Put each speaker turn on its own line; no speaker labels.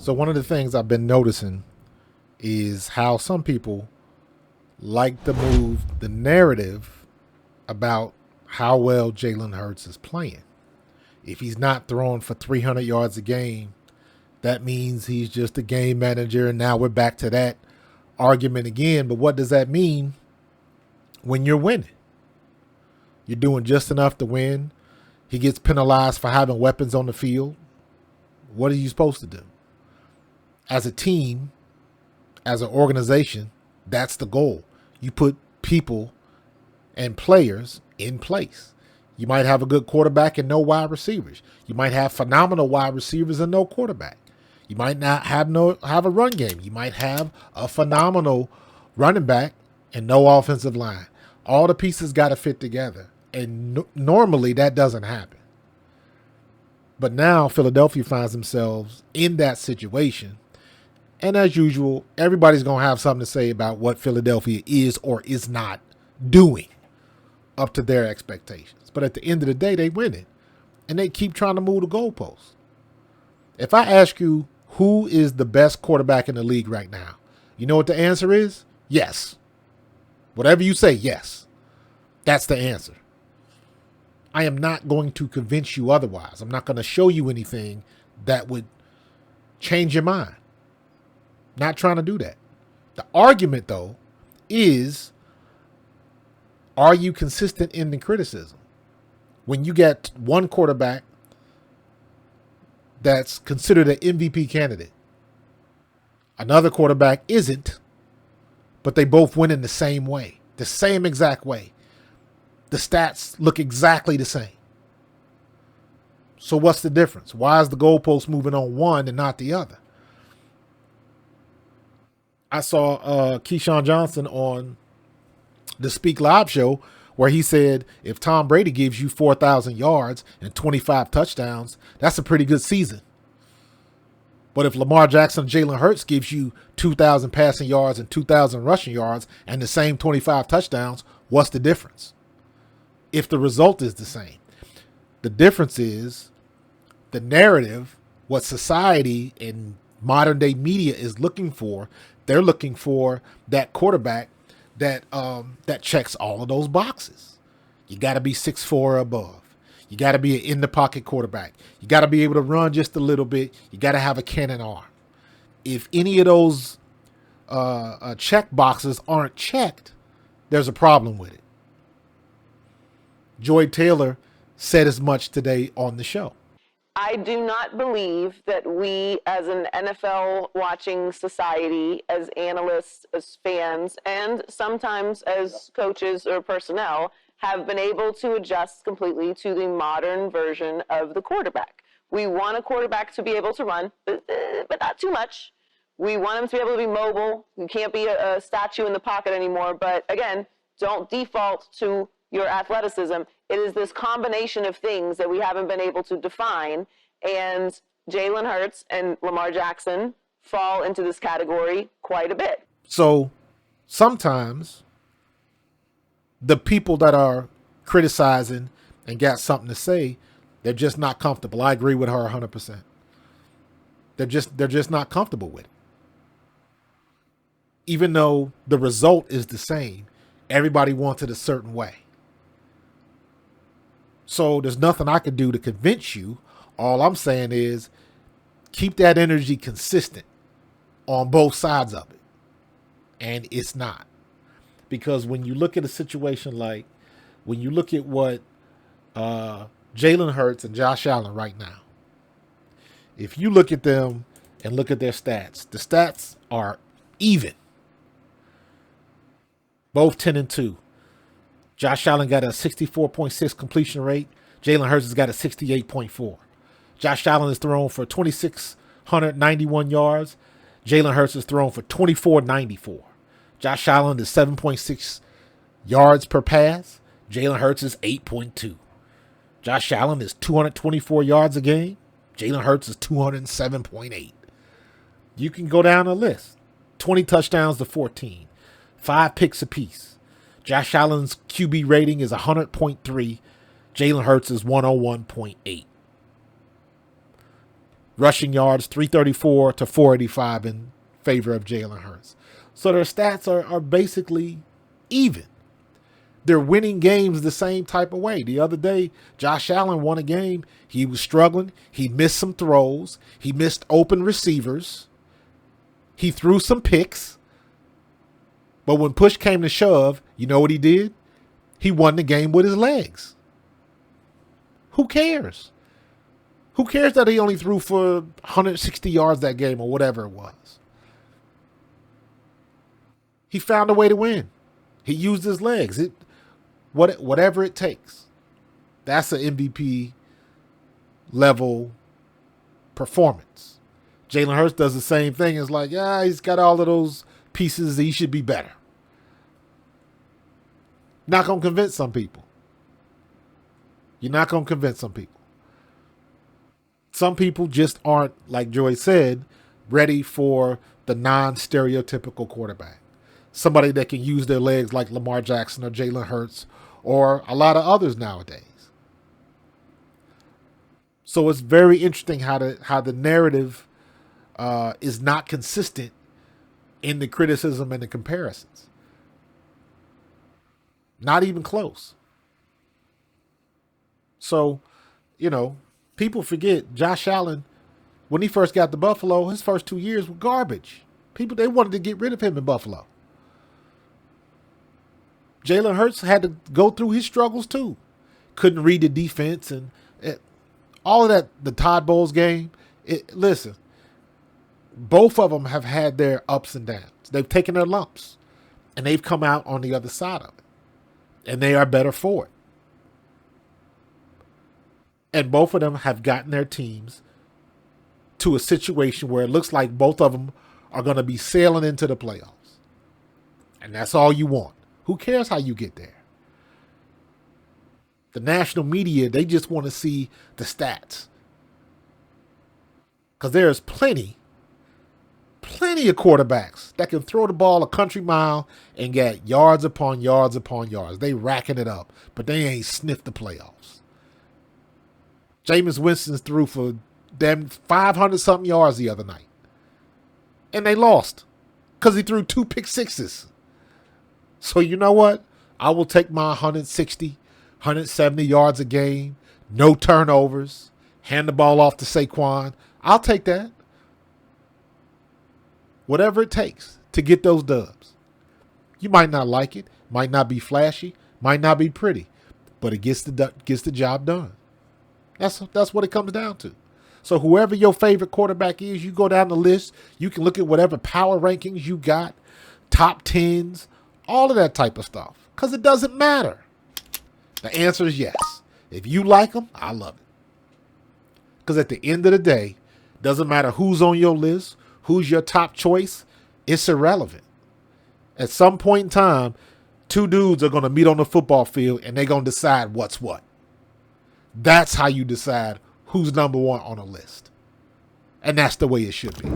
So one of the things I've been noticing is how some people like to move the narrative about how well Jalen Hurts is playing. If he's not throwing for 300 yards a game, that means he's just a game manager. And now we're back to that argument again. But what does that mean when you're winning? You're doing just enough to win. He gets penalized for having weapons on the field. What are you supposed to do? As a team, as an organization, that's the goal. You put people and players in place. You might have a good quarterback and no wide receivers. You might have phenomenal wide receivers and no quarterback. You might not have a run game. You might have a phenomenal running back and no offensive line. All the pieces got to fit together. And normally that doesn't happen. But now Philadelphia finds themselves in that situation. And as usual, everybody's going to have something to say about what Philadelphia is or is not doing up to their expectations. But at the end of the day, they win it. And they keep trying to move the goalposts. If I ask you who is the best quarterback in the league right now, you know what the answer is? Yes. Whatever you say, yes. That's the answer. I am not going to convince you otherwise. I'm not going to show you anything that would change your mind. Not trying to do that. The argument, though, is, are you consistent in the criticism? When you get one quarterback that's considered an MVP candidate, another quarterback isn't, but they both win in the same way, the same exact way. The stats look exactly the same. So what's the difference? Why is the goalpost moving on one and not the other? I saw Keyshawn Johnson on the Speak Live show where he said if Tom Brady gives you 4,000 yards and 25 touchdowns, that's a pretty good season. But if Lamar Jackson and Jalen Hurts gives you 2,000 passing yards and 2,000 rushing yards and the same 25 touchdowns, what's the difference? If the result is the same. The difference is the narrative, what society and modern day media is looking for. They're looking for that quarterback that checks all of those boxes. You got to be 6'4" or above. You got to be an in the pocket quarterback. You got to be able to run just a little bit. You got to have a cannon arm. If any of those check boxes aren't checked, there's a problem with it. Joy Taylor said as much today on the show.
I do not believe that we, as an NFL watching society, as analysts, as fans, and sometimes as coaches or personnel, have been able to adjust completely to the modern version of the quarterback. We want a quarterback to be able to run, but not too much. We want him to be able to be mobile. You can't be a statue in the pocket anymore. But again, don't default to your athleticism. It is this combination of things that we haven't been able to define, and Jalen Hurts and Lamar Jackson fall into this category quite a bit.
So sometimes the people that are criticizing and got something to say, they're just not comfortable. I agree with her 100%. They're just not comfortable with it. Even though the result is the same, everybody wants it a certain way. So there's nothing I can do to convince you. All I'm saying is keep that energy consistent on both sides of it. And it's not. Because when you look at a situation like, when you look at what Jalen Hurts and Josh Allen right now, if you look at them and look at their stats, the stats are even. Both 10-2. Josh Allen got a 64.6 completion rate. Jalen Hurts has got a 68.4. Josh Allen has thrown for 2,691 yards. Jalen Hurts has thrown for 2,494. Josh Allen is 7.6 yards per pass. Jalen Hurts is 8.2. Josh Allen is 224 yards a game. Jalen Hurts is 207.8. You can go down the list. 20 touchdowns to 14. 5 picks apiece. Josh Allen's QB rating is 100.3. Jalen Hurts is 101.8. Rushing yards, 334 to 485 in favor of Jalen Hurts. So their stats are basically even. They're winning games the same type of way. The other day, Josh Allen won a game. He was struggling. He missed some throws. He missed open receivers. He threw some picks. But when push came to shove, you know what he did? He won the game with his legs. Who cares? Who cares that he only threw for 160 yards that game or whatever it was? He found a way to win. He used his legs. Whatever it takes. That's an MVP level performance. Jalen Hurts does the same thing. It's like, yeah, he's got all of those pieces. He should be better. Not going to convince some people. You're not going to convince some people. Some people just aren't, like Joy said, ready for the non-stereotypical quarterback. Somebody that can use their legs like Lamar Jackson or Jalen Hurts or a lot of others nowadays. So it's very interesting how the narrative is not consistent in the criticism and the comparisons. Not even close. So, people forget Josh Allen, when he first got to Buffalo, his first 2 years were garbage. They wanted to get rid of him in Buffalo. Jalen Hurts had to go through his struggles too. Couldn't read the defense and all of that, the Todd Bowles game. Listen, both of them have had their ups and downs. They've taken their lumps and they've come out on the other side of it. And they are better for it. And both of them have gotten their teams to a situation where it looks like both of them are going to be sailing into the playoffs. And that's all you want. Who cares how you get there? The national media, they just want to see the stats. Because there's plenty of quarterbacks that can throw the ball a country mile and get yards upon yards upon yards. They racking it up, but they ain't sniffed the playoffs. Jameis Winston threw for damn 500-something yards the other night. And they lost because he threw 2 pick sixes. So you know what? I will take my 160, 170 yards a game, no turnovers, hand the ball off to Saquon. I'll take that. Whatever it takes to get those dubs. You might not like it, might not be flashy, might not be pretty, but it gets the job done. That's what it comes down to. So whoever your favorite quarterback is, you go down the list, you can look at whatever power rankings you got, top 10s, all of that type of stuff, because it doesn't matter. The answer is yes. If you like them, I love it. Because at the end of the day, doesn't matter who's on your list, who's your top choice, it's irrelevant. At some point in time, 2 dudes are going to meet on the football field and they're going to decide what's what. That's how you decide who's number 1 on a list. And that's the way it should be.